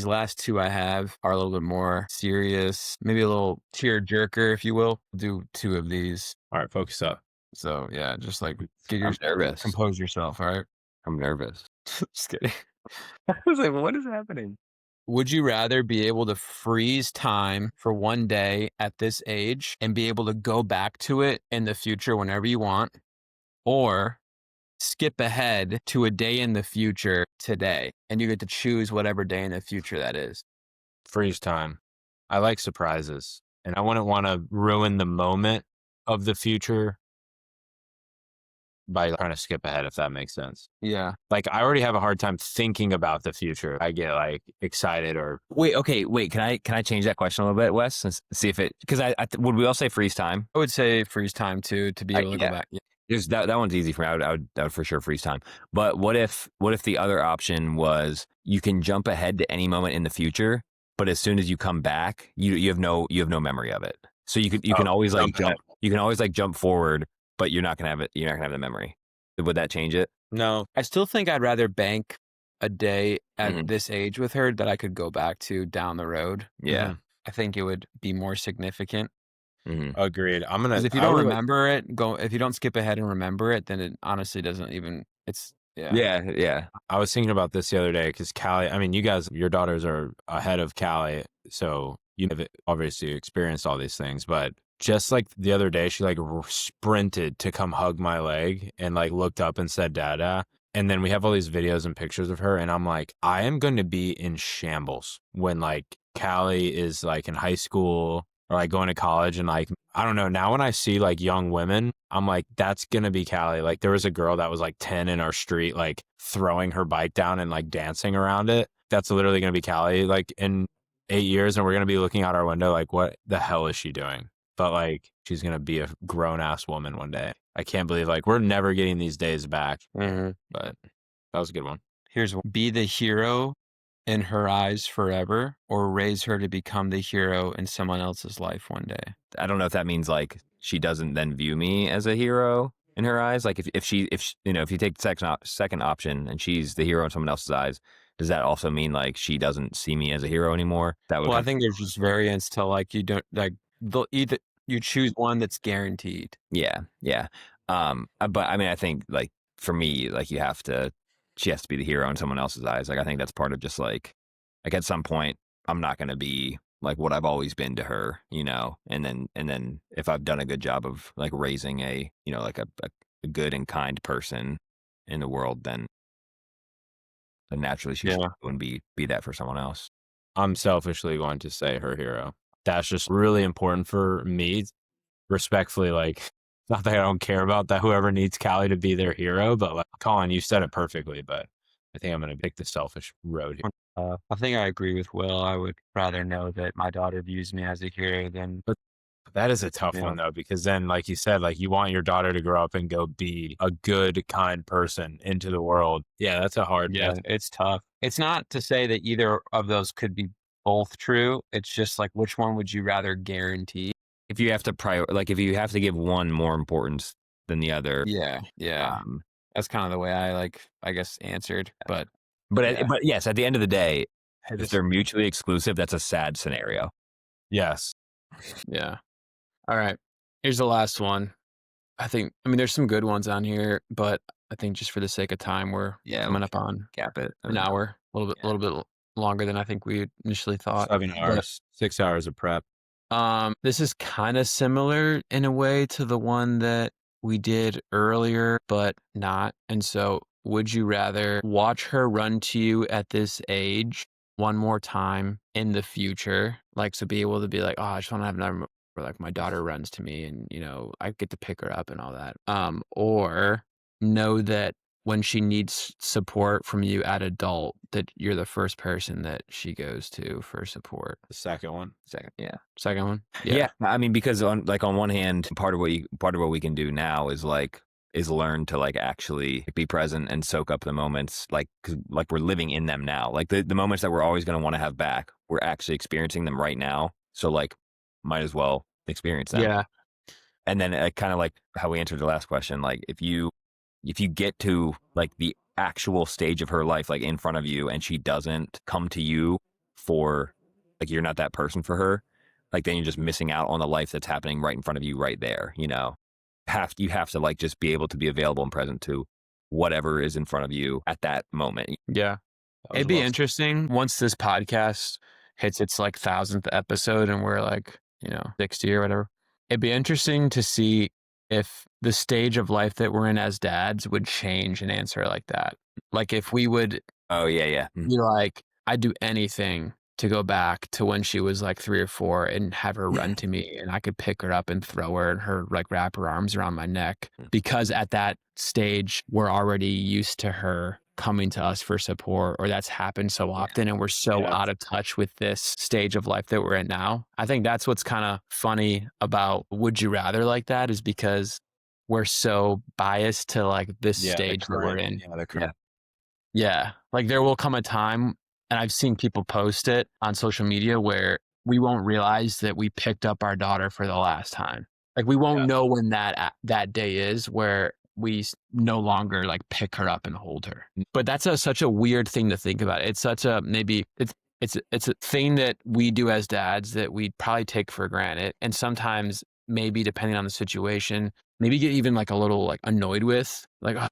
Speaker 1: last 2 I have are a little bit more serious, maybe a little tear jerker, if you will. Do 2 of these.
Speaker 3: All right, focus up.
Speaker 1: So yeah, just like
Speaker 2: I'm nervous.
Speaker 1: compose yourself. All right.
Speaker 2: I'm nervous.
Speaker 1: Just kidding. I was like, what is happening? Would you rather be able to freeze time for one day at this age and be able to go back to it in the future whenever you want, or skip ahead to a day in the future today and you get to choose whatever day in the future that is?
Speaker 3: Freeze time. I like surprises, and I wouldn't want to ruin the moment of the future by trying to skip ahead, if that makes sense.
Speaker 1: Yeah.
Speaker 3: Like, I already have a hard time thinking about the future. I get like excited or
Speaker 2: Wait, can I change that question a little bit, Wes, and see if it, because would we all say freeze time?
Speaker 1: I would say freeze time too, to be able to go back. Yeah.
Speaker 2: There's that one's easy for me. I would for sure freeze time. But what if the other option was you can jump ahead to any moment in the future, but as soon as you come back, you have no memory of it. So you can always like jump. You can always like jump forward, but you're not gonna have it. You're not gonna have the memory. Would that change it?
Speaker 3: no.
Speaker 1: I still think I'd rather bank a day at this age with her that I could go back to down the road.
Speaker 2: Yeah.
Speaker 1: I think it would be more significant.
Speaker 3: Agreed. I'm gonna.
Speaker 1: Because if you don't remember it, if you don't skip ahead and remember it, then it honestly doesn't even. It's
Speaker 2: Yeah.
Speaker 3: I was thinking about this the other day because Callie. I mean, you guys, your daughters are ahead of Callie, so you have obviously experienced all these things. But just like the other day, she like sprinted to come hug my leg and like looked up and said, "Dada." And then we have all these videos and pictures of her, and I'm like, I am going to be in shambles when like Callie is like in high school or like going to college, and like I don't know. Now when I see like young women, I'm like, that's gonna be Callie. Like there was a girl that was like 10 in our street, like throwing her bike down and like dancing around it. That's literally gonna be Callie. Like in 8 years, and we're gonna be looking out our window, like what the hell is she doing? But like she's gonna be a grown ass woman one day. I can't believe like we're never getting these days back. But that was a good one.
Speaker 1: Here's one. Be the hero in her eyes forever, or raise her to become the hero in someone else's life one day.
Speaker 2: I don't know if that means like she doesn't then view me as a hero in her eyes. Like if you take the second option and she's the hero in someone else's eyes, does that also mean like she doesn't see me as a hero anymore?
Speaker 1: I think there's just variance to like you don't like they'll either you choose one that's guaranteed.
Speaker 2: Yeah. But I mean, I think like for me, like she has to be the hero in someone else's eyes. Like I think that's part of just like at some point I'm not going to be like what I've always been to her, and then if I've done a good job of like raising a good and kind person in the world, then naturally she wouldn't be that for someone else.
Speaker 3: I'm selfishly going to say her hero. That's just really important for me. Respectfully, like, not that I don't care about that whoever needs Callie to be their hero, but like, Colin, you said it perfectly, but I think I'm going to pick the selfish road here.
Speaker 1: I think I agree with Will. I would rather know that my daughter views me as a hero than.
Speaker 3: But that is a tough one though, because then, like you said, like you want your daughter to grow up and go be a good, kind person into the world. Yeah, that's a hard.
Speaker 1: Yeah, it's tough. It's not to say that either of those could be both true. It's just like, which one would you rather guarantee?
Speaker 2: If you have to if you have to give one more importance than the other.
Speaker 1: Yeah. That's kind of the way I guess answered. But
Speaker 2: yes, at the end of the day, if they're mutually exclusive, that's a sad scenario.
Speaker 3: Yes.
Speaker 1: Yeah. All right. Here's the last one. I mean, there's some good ones on here, but I think just for the sake of time, we're coming up on
Speaker 2: cap it
Speaker 1: an hour, a little bit longer than I think we initially thought.
Speaker 3: 7 hours, 6 hours of prep.
Speaker 1: This is kind of similar in a way to the one that we did earlier, but not. And so, would you rather watch her run to you at this age one more time in the future, like, to be able to be like, "Oh, I just wanna have another mo where, like, my daughter runs to me and, I get to pick her up and all that." Or know that when she needs support from you at adult, that you're the first person that she goes to for support.
Speaker 3: The second one.
Speaker 1: Second one?
Speaker 2: Yeah. I mean, because on one hand, part of what we can do now is learn to like actually be present and soak up the moments, like 'cause, like we're living in them now. Like the moments that we're always going to want to have back, we're actually experiencing them right now. So like, might as well experience them.
Speaker 1: Yeah.
Speaker 2: And then kind of like how we answered the last question, like if you get to like the actual stage of her life, like in front of you, and she doesn't come to you for like you're not that person for her, like then you're just missing out on the life that's happening right in front of you right there. You have to like just be able to be available and present to whatever is in front of you at that moment.
Speaker 1: Yeah.
Speaker 3: That was
Speaker 1: It'd be
Speaker 3: well said.
Speaker 1: interesting once this podcast hits its like 1,000th episode and we're like, 60 or whatever. It'd be interesting to see if the stage of life that we're in as dads would change and answer like that. Like if we would
Speaker 2: Oh yeah.
Speaker 1: be like, I'd do anything to go back to when she was like 3 or 4 and have her run to me and I could pick her up and throw her and her like wrap her arms around my neck. Because at that stage, we're already used to her coming to us for support, or that's happened so often and we're so out of touch with this stage of life that we're in now. I think that's what's kind of funny about Would You Rather like that, is because we're so biased to like this stage that we're in.
Speaker 3: Yeah, the current.
Speaker 1: Yeah. Like there will come a time, and I've seen people post it on social media, where we won't realize that we picked up our daughter for the last time. Like we won't know when that day is where we no longer like pick her up and hold her. But that's such a weird thing to think about. It's such a maybe it's a thing that we do as dads that we probably take for granted, and sometimes maybe depending on the situation, maybe get even like a little like annoyed with, like, "Oh,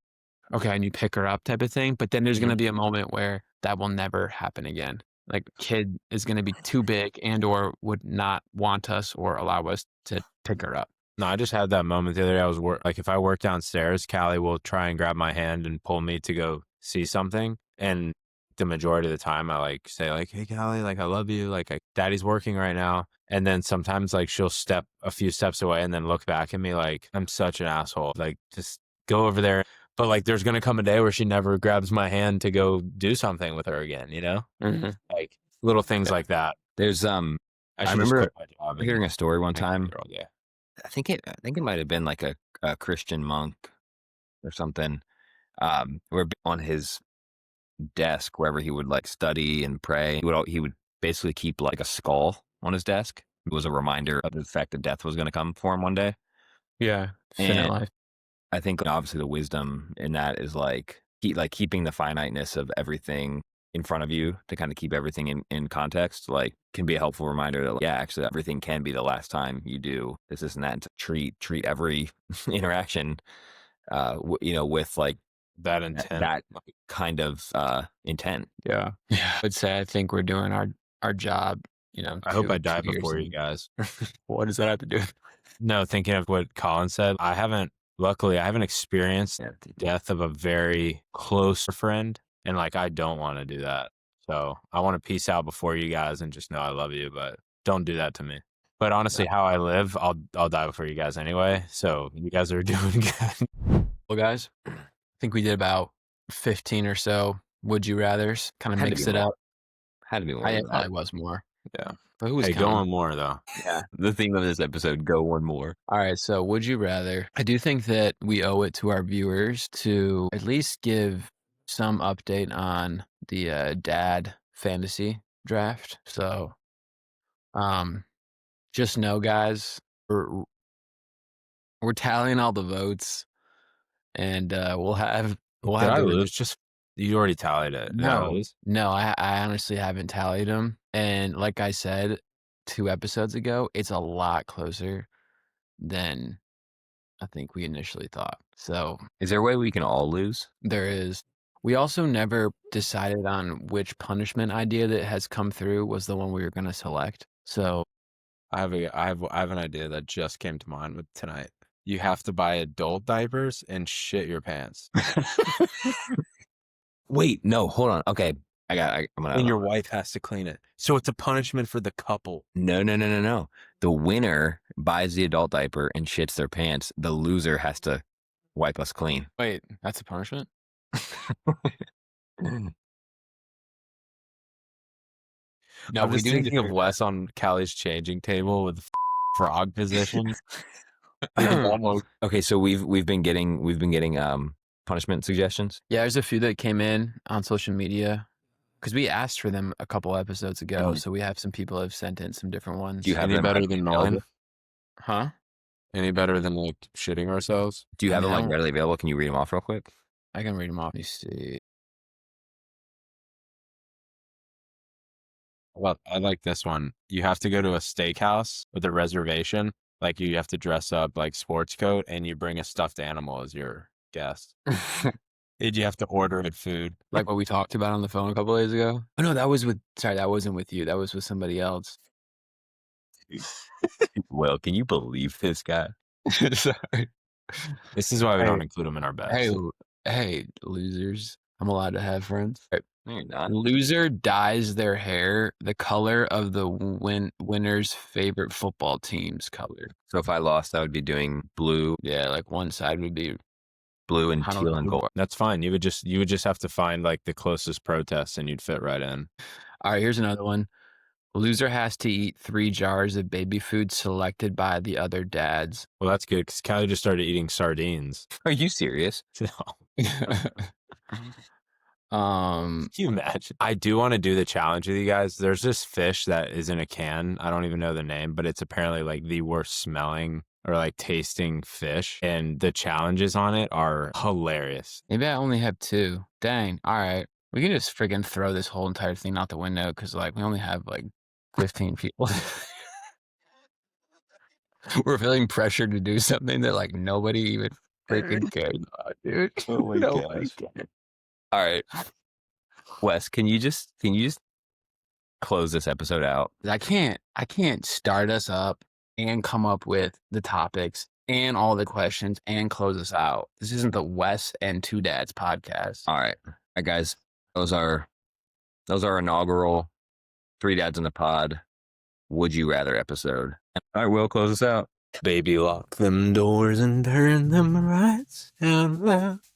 Speaker 1: okay, and you pick her up," type of thing. But then there's going to be a moment where that will never happen again. Like kid is going to be too big and or would not want us or allow us to pick her up.
Speaker 3: No, I just had that moment the other day. I was like, if I work downstairs, Callie will try and grab my hand and pull me to go see something. And the majority of the time, I like say like, "Hey, Callie, like I love you. Like Daddy's working right now." And then sometimes like she'll step a few steps away and then look back at me like I'm such an asshole. Like just go over there. But like, there's gonna come a day where she never grabs my hand to go do something with her again. Like little things like that.
Speaker 2: There's
Speaker 3: I should just
Speaker 2: remember
Speaker 3: quit my job and
Speaker 2: hearing a story one
Speaker 3: hang out
Speaker 2: time.
Speaker 3: with her all day.
Speaker 2: I think it might have been like a Christian monk or something, where on his desk, wherever he would like study and pray, he would basically keep like a skull on his desk. It was a reminder of the fact that death was going to come for him one day.
Speaker 1: Yeah. Finite
Speaker 2: And
Speaker 1: life.
Speaker 2: I think obviously the wisdom in that is like keeping the finiteness of everything in front of you to kind of keep everything in context, like can be a helpful reminder that, yeah, actually everything can be the last time you do this and that, and to treat every interaction, with like
Speaker 3: That intent.
Speaker 2: that kind of intent.
Speaker 1: Yeah. I would say I think we're doing our job,
Speaker 3: I hope I
Speaker 1: 2
Speaker 3: die
Speaker 1: years
Speaker 3: before
Speaker 1: in.
Speaker 3: you guys.
Speaker 1: What does that have to do?
Speaker 3: No, thinking of what Colin said, luckily, I haven't experienced the death of a very close friend. And like, I don't want to do that. So I want to peace out before you guys and just know I love you, but don't do that to me. But honestly, how I live, I'll die before you guys anyway. So you guys are doing good.
Speaker 1: Well, guys, I think we did about 15 or so would you rathers, kind of
Speaker 2: Had to
Speaker 1: mix
Speaker 2: be
Speaker 1: it
Speaker 2: more.
Speaker 1: up.
Speaker 2: Had to be more
Speaker 1: It
Speaker 2: than that.
Speaker 1: probably was more.
Speaker 3: Yeah.
Speaker 1: But who was
Speaker 3: Hey, go
Speaker 1: counting?
Speaker 3: on more though.
Speaker 2: Yeah. The theme of this episode: go one more.
Speaker 1: All right, so would you rather? I do think that we owe it to our viewers to at least give some update on the dad fantasy draft. So, just know, guys, we're tallying all the votes, and we'll have
Speaker 3: Did
Speaker 1: the
Speaker 3: I lose? Just you already tallied it. Did I lose?
Speaker 1: No, I honestly haven't tallied them, and like I said 2 episodes ago, it's a lot closer than I think we initially thought. So
Speaker 2: Is there a way we can all lose?
Speaker 1: there is. We also never decided on which punishment idea that has come through was the one we were going to select. So
Speaker 3: I have an idea that just came to mind with tonight. You have to buy adult diapers and shit your pants.
Speaker 2: Wait, no, hold on. Okay, I'm gonna.
Speaker 3: And your wife has to clean it. So it's a punishment for the couple.
Speaker 2: No. The winner buys the adult diaper and shits their pants. The loser has to wipe us clean.
Speaker 1: Wait, that's a punishment? No,
Speaker 3: I'm
Speaker 1: we
Speaker 3: just
Speaker 1: do need to
Speaker 3: thinking of
Speaker 1: figure
Speaker 3: Wes on Callie's changing table with frog position.
Speaker 1: Almost.
Speaker 2: Okay, so we've been getting punishment suggestions.
Speaker 1: Yeah, there's a few that came in on social media because we asked for them a couple episodes ago. So we have some people have sent in some different ones.
Speaker 2: Do you have
Speaker 3: Any
Speaker 2: them
Speaker 3: better
Speaker 2: readily
Speaker 3: than
Speaker 2: available?
Speaker 3: mine?
Speaker 1: Huh?
Speaker 3: Any better than like shitting ourselves?
Speaker 2: Do you
Speaker 1: I
Speaker 2: have
Speaker 1: mean,
Speaker 2: them
Speaker 1: I
Speaker 2: like
Speaker 1: don't-
Speaker 2: readily available? Can you read them off real quick?
Speaker 1: I can read them off. Let me see.
Speaker 3: Well, I like this one. You have to go to a steakhouse with a reservation. Like you have to dress up like sports coat and you bring a stuffed animal as your guest. And you have to order it food.
Speaker 1: Like what we talked about on the phone a couple days ago. Oh no, that wasn't with you. That was with somebody else.
Speaker 2: Well, can you believe this guy?
Speaker 1: Sorry.
Speaker 3: This is why we
Speaker 1: Hey.
Speaker 3: don't include them in our bets.
Speaker 1: Hey, losers. I'm allowed to have friends.
Speaker 2: No, you're not.
Speaker 1: Loser dyes their hair the color of the winner's favorite football team's color.
Speaker 2: So if I lost, I would be doing blue
Speaker 1: Yeah, like one side would be
Speaker 2: and
Speaker 1: I don't
Speaker 2: teal
Speaker 1: know
Speaker 2: and
Speaker 1: who-
Speaker 2: gold.
Speaker 3: That's fine. You would just have to find like the closest protest and you'd fit right in.
Speaker 1: All right, here's another one. Loser has to eat 3 jars of baby food selected by the other dads.
Speaker 3: Well, that's good because Callie just started eating sardines.
Speaker 2: Are you serious?
Speaker 3: Can you imagine? I do want to do the challenge with you guys. There's this fish that is in a can. I don't even know the name, but it's apparently like the worst smelling or like tasting fish. And the challenges on it are hilarious.
Speaker 1: Maybe I only have 2. Dang. All right. We can just freaking throw this whole entire thing out the window because, like, we only have like 15 people. We're feeling pressured to do something that, like, nobody even freaking cares about, dude.
Speaker 3: Oh my
Speaker 1: Nobody
Speaker 3: gosh.
Speaker 1: cares.
Speaker 2: All right, Wes, can you just close this episode out?
Speaker 1: I can't start us up and come up with the topics and all the questions and close us out. This isn't the Wes and Two Dads podcast.
Speaker 2: All right, guys, those are our inaugural 3 Dads in the Pod Would You Rather episode. All right, Will, close us out.
Speaker 3: Baby, lock them doors and turn them right and left.